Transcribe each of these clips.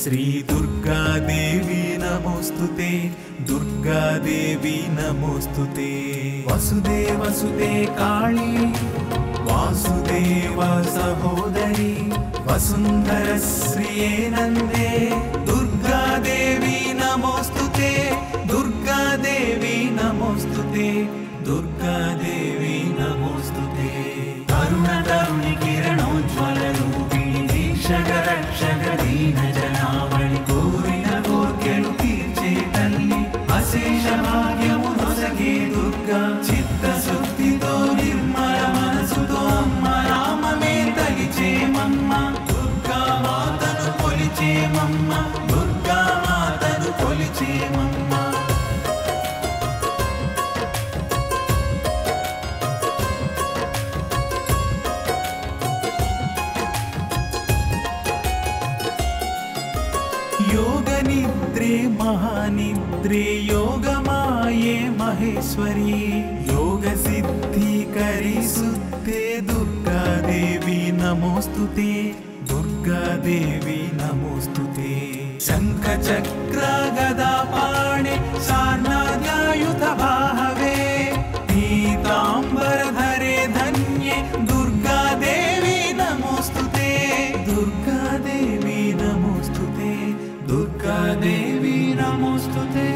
श्री दुर्गा देवी नमोस्तुते दुर्गा देवी नमोस्तुते वसुदे वसुदे काली वासुदेव सहोदरी वसुंधर श्रिये नंदे दुर्गा देवी नमोस्तुते दुर्गा देवी नमोस्तुते दुर्गा देवी नमोस्तुते तरुण तरुणी किरणोज्वल रूपिणी दीक्षक रक्षक दीन जनावळि कोरिन कोर्केलु तीर्चे तल्ली अशेष भाग्यमु नొసగే दुर्गा चित्त शुद्धितो निर्मल मनसुतो अम्म नाममे तलिचेमम्म दुर्गा मातनु కొలిచేమమ్మ दुर्गा मातनु కొలిచేమమ్మ योग निद्रे महानिद्रे योगमाये महेश्वरी योग सिद्धि करिसुत्ते दुर्गा देवी नमोस्तुते दुर्गा देवी नमोस्तुते शंख चक्र गदा पाणे सार्नाद्यायुध बाहवे पीतांबर धरे धन्ये दुर्गा देवी नमोस्तुते दुर्गा देवी नमोस्तुते दुर्गा देवी नमोस्तुते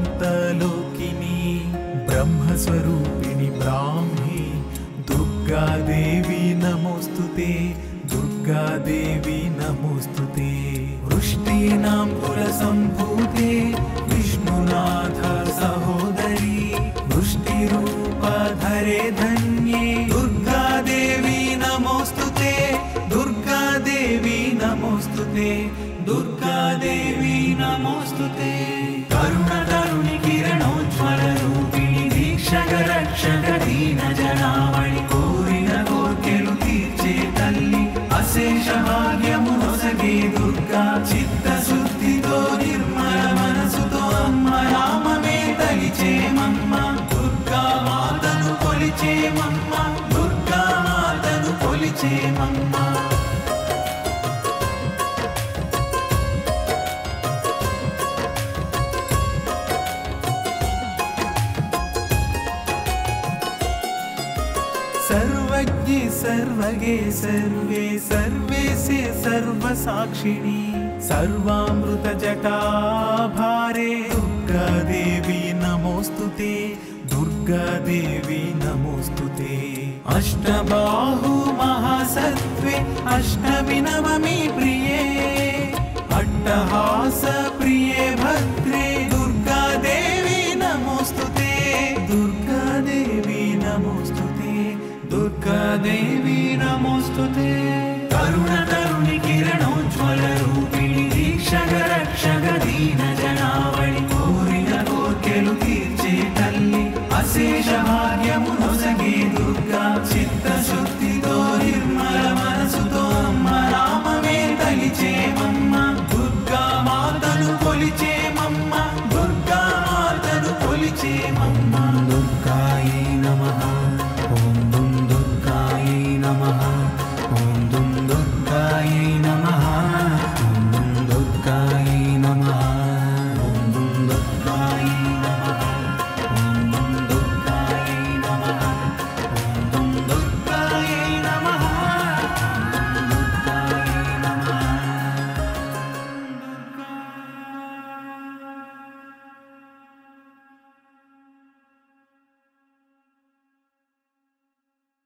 सामन्तलोकिनी ब्रह्मस्वरूपिणी ब्राह्मी दुर्गा देवी नमोस्तुते दुर्गा देवी नमोस्तुते वृष्टीनां कुलसम्भूते विष्णुनाथ सहोदरी वृष्टिरूपधरे धन्ये दुर्गा देवी नमोस्तुते दुर्गा देवी नमोस्तुते दुर्गा देवी नमोस्तुते तरुण तरुणी किरणोज्वल रूपिणी दीक्षक रक्षक दीन जनावळि कोरिन कोर्केलु तीर्चे तल्ली अशेष भाग्यमु नొసగే दुर्गा चित्त शुद्धितो निर्मल मनसुतो अम्म नाममे तलिचेमम्म दुर्गा मातनु కొలిచేమమ్మ दुर्गा मातनु కొలిచేమమ్మ सर्वज्ञे सर्वगे सर्वे सर्वेसे सर्वसाक्षिणी सर्वामृत जटाभारे दुर्गा देवी नमोस्तुते दुर्गा देवी नमोस्तुते अष्टबाहु महासत्त्वे अष्टमी नवमी प्रिये अट्टहास प्रिये भद्रे दुर्गा देवी नमोस्तुते दुर्गा देवी नमोस्तुते दुर्गा देवी नमोस्तुते तरुण तरुणी किरणोज्वल रूपिणी दीक्षक रक्षक दीन जनावळि कोरिन कोर्केलु तीर्चे तल्ली अशेष भाग्यमु नొసగే दुर्गा चित्त शुद्धितो निर्मल मनसुतो अम्म नाममे तलिचेमम्म दुर्गा मातनु కొలిచేమమ్మ दुर्गा मातनु కొలిచేమమ్మ